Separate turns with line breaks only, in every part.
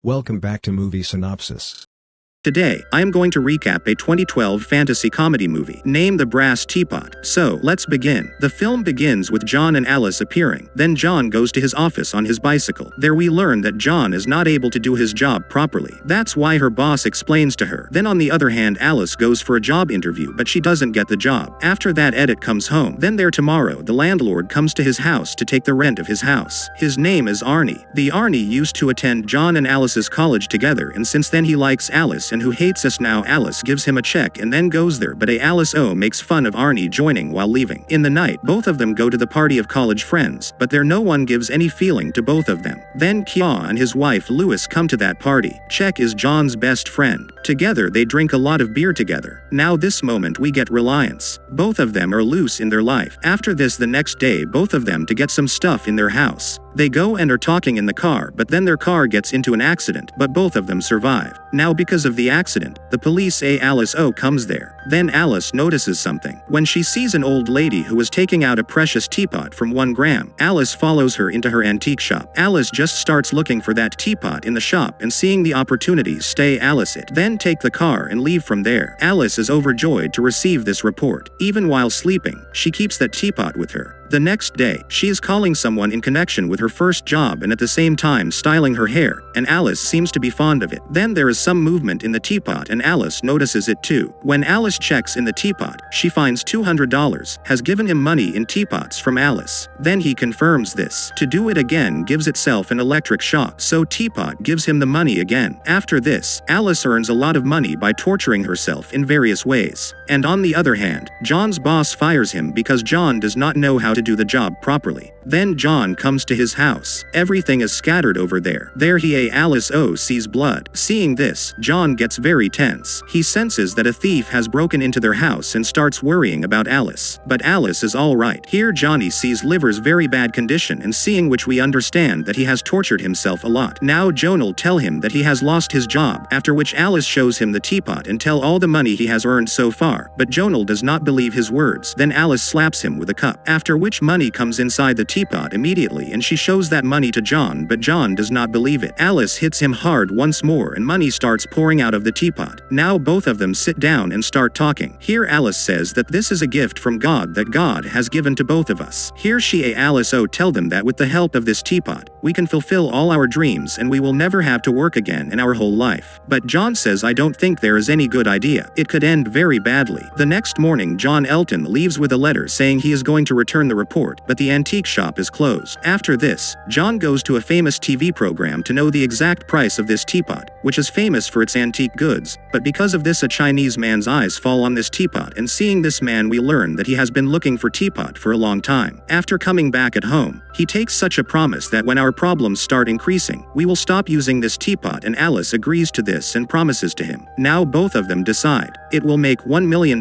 Welcome back to Movie Synopsis.
Today, I am going to recap a 2012 fantasy comedy movie named The Brass Teapot. So, let's begin. The film begins with John and Alice appearing. Then John goes to his office on his bicycle. There we learn that John is not able to do his job properly. That's why her boss explains to her. Then on the other hand, Alice goes for a job interview, but she doesn't get the job. After that, Edit comes home. Then there tomorrow, the landlord comes to his house to take the rent of his house. His name is Arnie. The Arnie used to attend John and Alice's college together, and since then he likes Alice and who hates us now. Alice gives him a check and then goes there, but Alice makes fun of Arnie joining while leaving. In the night, both of them go to the party of college friends, but there no one gives any feeling to both of them. Then Kya and his wife Louis come to that party. Check is John's best friend. Together they drink a lot of beer together. Now this moment we get Reliance. Both of them are loose in their life. After this, the next day, both of them to get some stuff in their house. They go and are talking in the car, but then their car gets into an accident, but both of them survive. Now because of the accident, the police Alice comes there. Then Alice notices something. When she sees an old lady who is taking out a precious teapot from 1 gram, Alice follows her into her antique shop. Alice just starts looking for that teapot in the shop and seeing the opportunities Alice it. Then take the car and leave from there. Alice is overjoyed to receive this report. Even while sleeping, she keeps that teapot with her. The next day, she is calling someone in connection with her first job and at the same time styling her hair, and Alice seems to be fond of it. Then there is some movement in the teapot and Alice notices it too. When Alice checks in the teapot, she finds $200, has given him money in teapots from Alice. Then he confirms this. To do it again gives itself an electric shock, so Teapot gives him the money again. After this, Alice earns a lot of money by torturing herself in various ways. And on the other hand, John's boss fires him because John does not know how to do the job properly. Then John comes to his house. Everything is scattered over there. There Alice sees blood. Seeing this, John gets very tense. He senses that a thief has broken into their house and starts worrying about Alice. But Alice is alright. Here Johnny sees Liver's very bad condition, and seeing which we understand that he has tortured himself a lot. Now Jon'll tell him that he has lost his job, after which Alice shows him the teapot and tell all the money he has earned so far, but Jon'll does not believe his words. Then Alice slaps him with a cup, after which money comes inside the teapot immediately and she shows that money to John, but John does not believe it. Alice hits him hard once more and money starts pouring out of the teapot. Now both of them sit down and start talking. Here Alice says that this is a gift from God that God has given to both of us. Here Alice tell them that with the help of this teapot, we can fulfill all our dreams and we will never have to work again in our whole life. But John says, I don't think there is any good idea. It could end very badly. The next morning, John Elton leaves with a letter saying he is going to return the report, but the antique shop is closed. After this, John goes to a famous TV program to know the exact price of this teapot, which is famous for its antique goods, but because of this a Chinese man's eyes fall on this teapot, and seeing this man we learn that he has been looking for teapot for a long time. After coming back at home, he takes such a promise that when our problems start increasing, we will stop using this teapot, and Alice agrees to this and promises to him. Now both of them decide. It will make $1 million.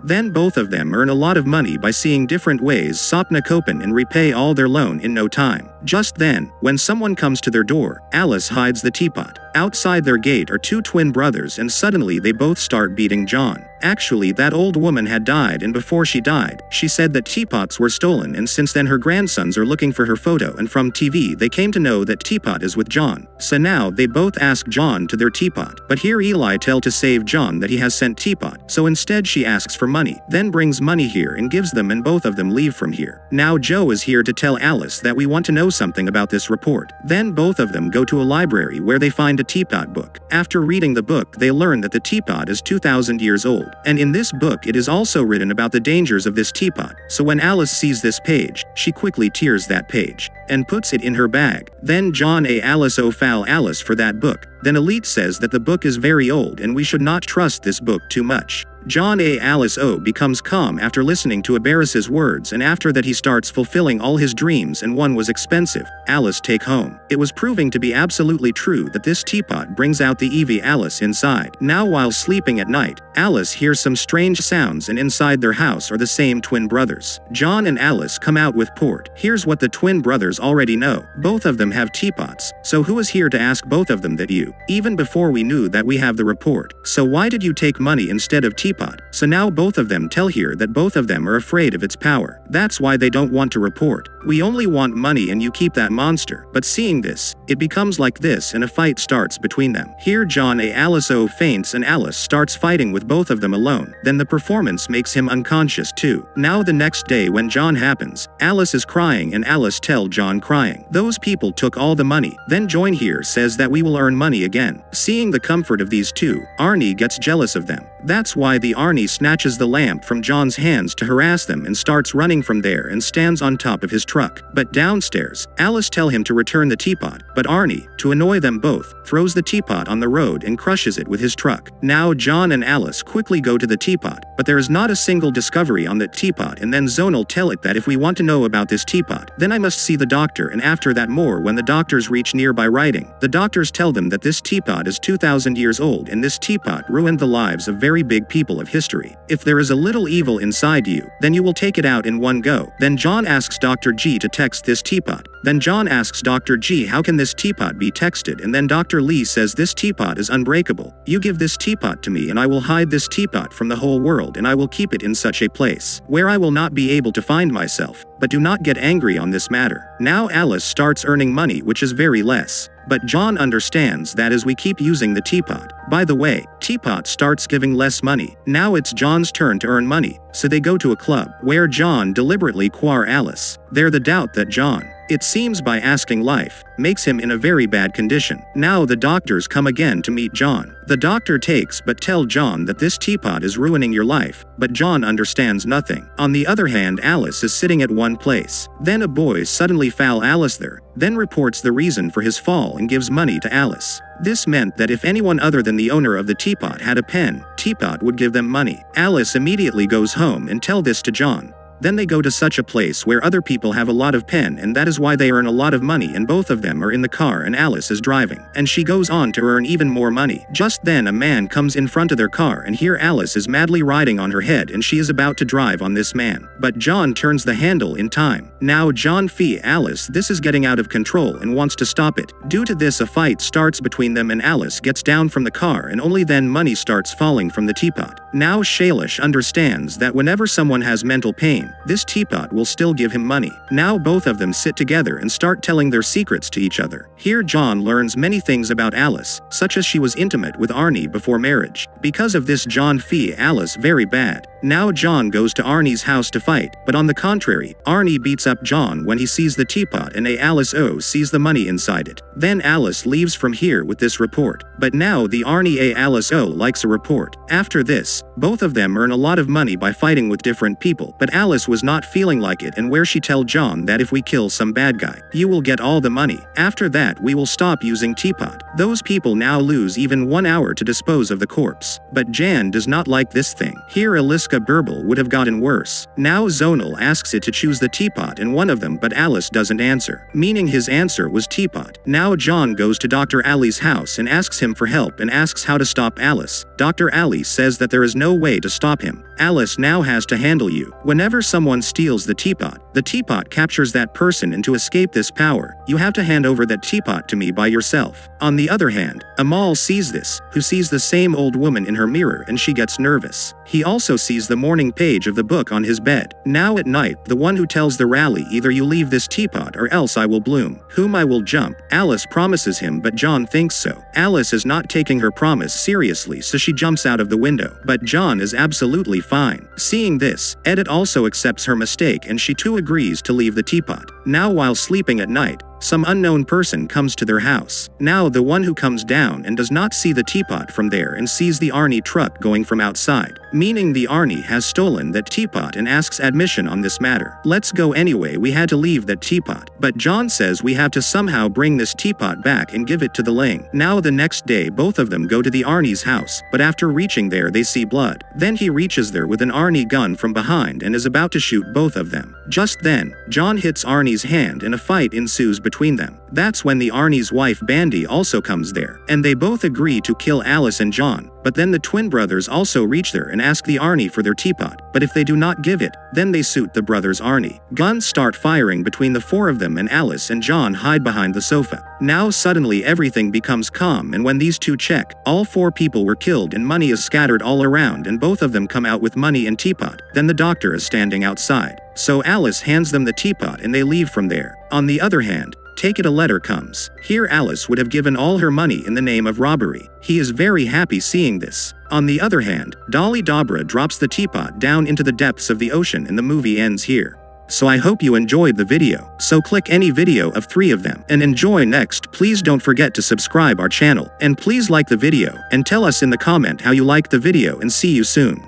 Then both of them earn a lot of money by seeing different ways Sapna Kopen and repay all their loan in no time. Just then, when someone comes to their door, Alice hides the teapot. Outside their gate are 2 twin brothers and suddenly they both start beating John. Actually, that old woman had died, and before she died, she said that teapots were stolen, and since then her grandsons are looking for her photo, and from TV they came to know that Teapot is with John. So now they both ask John to their teapot. But here Eli tell to save John that he has sent Teapot, so instead she asks for money, then brings money here and gives them, and both of them leave from here. Now Joe is here to tell Alice that we want to know something about this report. Then both of them go to a library where they find a teapot book. After reading the book, they learn that the teapot is 2,000 years old. And in this book it is also written about the dangers of this teapot. So when Alice sees this page, she quickly tears that page and puts it in her bag. Then John Alice foul Alice for that book. Then Elite says that the book is very old and we should not trust this book too much. John Alice becomes calm after listening to Barris's words, and after that he starts fulfilling all his dreams, and one was expensive. Alice take home. It was proving to be absolutely true that this teapot brings out the Evie Alice inside. Now while sleeping at night, Alice hears some strange sounds, and inside their house are the same twin brothers. John and Alice come out with port. Here's what the twin brothers already know. Both of them have teapots. So who is here to ask both of them that even before we knew that we have the report. So why did you take money instead of teapot? teapot, so now both of them tell here that both of them are afraid of its power. That's why they don't want to report. We only want money and you keep that monster. But seeing this, it becomes like this and a fight starts between them. Here John A. Alice O faints and Alice starts fighting with both of them alone. Then the performance makes him unconscious too. Now the next day when John happens, Alice is crying and Alice tell John crying. Those people took all the money. Then Join here says that we will earn money again. Seeing the comfort of these two, Arnie gets jealous of them. That's why the Arnie snatches the lamp from John's hands to harass them and starts running from there and stands on top of his truck. But downstairs, Alice tell him to return the teapot, but Arnie, to annoy them both, throws the teapot on the road and crushes it with his truck. Now John and Alice quickly go to the teapot, but there is not a single discovery on that teapot, and then Zonal tell it that if we want to know about this teapot, then I must see the doctor, and after that more. When the doctors reach nearby writing, the doctors tell them that this teapot is 2,000 years old and this teapot ruined the lives of very big people of history. If there is a little evil inside you, then you will take it out in one go. Then John asks Dr. G to text this teapot. Then John asks Dr. G how can this teapot be texted, and then Dr. Lee says this teapot is unbreakable. You give this teapot to me and I will hide this teapot from the whole world, and I will keep it in such a place where I will not be able to find myself. But do not get angry on this matter. Now Alice starts earning money, which is very less. But John understands that as we keep using the teapot. By the way, Teapot starts giving less money. Now it's John's turn to earn money, so they go to a club, where John deliberately quar Alice. They're the doubt that John, it seems by asking life, makes him in a very bad condition. Now the doctors come again to meet John. The doctor takes but tell John that this teapot is ruining your life, but John understands nothing. On the other hand, Alice is sitting at one place. Then a boy suddenly foul Alice there, then reports the reason for his fall and gives money to Alice. This meant that if anyone other than the owner of the teapot had a pen, Teapot would give them money. Alice immediately goes home and tell this to John. Then they go to such a place where other people have a lot of pen, and that is why they earn a lot of money, and both of them are in the car and Alice is driving. And she goes on to earn even more money. Just then a man comes in front of their car, and here Alice is madly riding on her head and she is about to drive on this man. But John turns the handle in time. Now John fee Alice this is getting out of control and wants to stop it. Due to this a fight starts between them and Alice gets down from the car, and only then money starts falling from the teapot. Now Shailesh understands that whenever someone has mental pain, this teapot will still give him money. Now both of them sit together and start telling their secrets to each other. Here John learns many things about Alice, such as she was intimate with Arnie before marriage. Because of this John fee Alice very bad. Now John goes to Arnie's house to fight, but on the contrary, Arnie beats up John when he sees the teapot, and Alice O sees the money inside it. Then Alice leaves from here with this report. But now the Arnie Alice O likes a report. After this, both of them earn a lot of money by fighting with different people, but Alice was not feeling like it, and where she tell John that if we kill some bad guy, you will get all the money. After that we will stop using teapot. Those people now lose even 1 hour to dispose of the corpse. But Jan does not like this thing. Here Aliska Burble would have gotten worse. Now Zonal asks it to choose the teapot and one of them, but Alice doesn't answer, meaning his answer was teapot. Now John goes to Dr. Ali's house and asks him for help and asks how to stop Alice. Dr. Ali says that there is no way to stop him. Alice now has to handle you. Whenever someone steals the teapot captures that person, and to escape this power, you have to hand over that teapot to me by yourself. On the other hand, Amal sees this, who sees the same old woman in her mirror, and she gets nervous. He also sees the morning page of the book on his bed. Now at night, the one who tells the rally, either you leave this teapot or else I will bloom, whom I will jump. Alice promises him, but John thinks so. Alice is not taking her promise seriously, so she jumps out of the window. But John is absolutely fine. Seeing this, Edith also accepts her mistake and she too agrees to leave the teapot. Now while sleeping at night, some unknown person comes to their house. Now the one who comes down and does not see the teapot from there and sees the Arnie truck going from outside, meaning the Arnie has stolen that teapot, and asks admission on this matter. Let's go anyway, we had to leave that teapot. But John says we have to somehow bring this teapot back and give it to the Ling. Now the next day both of them go to the Arnie's house, but after reaching there they see blood. Then he reaches there with an Arnie gun from behind and is about to shoot both of them. Just then, John hits Arnie's hand and a fight ensues between between them. That's when the Arnie's wife Bandy also comes there, and they both agree to kill Alice and John. But then the twin brothers also reach there and ask the Arnie for their teapot, but if they do not give it, then they shoot the brothers Arnie. Guns start firing between the four of them, and Alice and John hide behind the sofa. Now suddenly everything becomes calm, and when these two check, all four people were killed and money is scattered all around, and both of them come out with money and teapot. Then the doctor is standing outside. So Alice hands them the teapot and they leave from there. On the other hand, Take It a letter comes. Here Alice would have given all her money in the name of robbery. He is very happy seeing this. On the other hand, Dolly Dobra drops the teapot down into the depths of the ocean and the movie ends here. So I hope you enjoyed the video. So click any video of 3 of them and enjoy next. Please don't forget to subscribe our channel and please like the video and tell us in the comment how you liked the video and see you soon.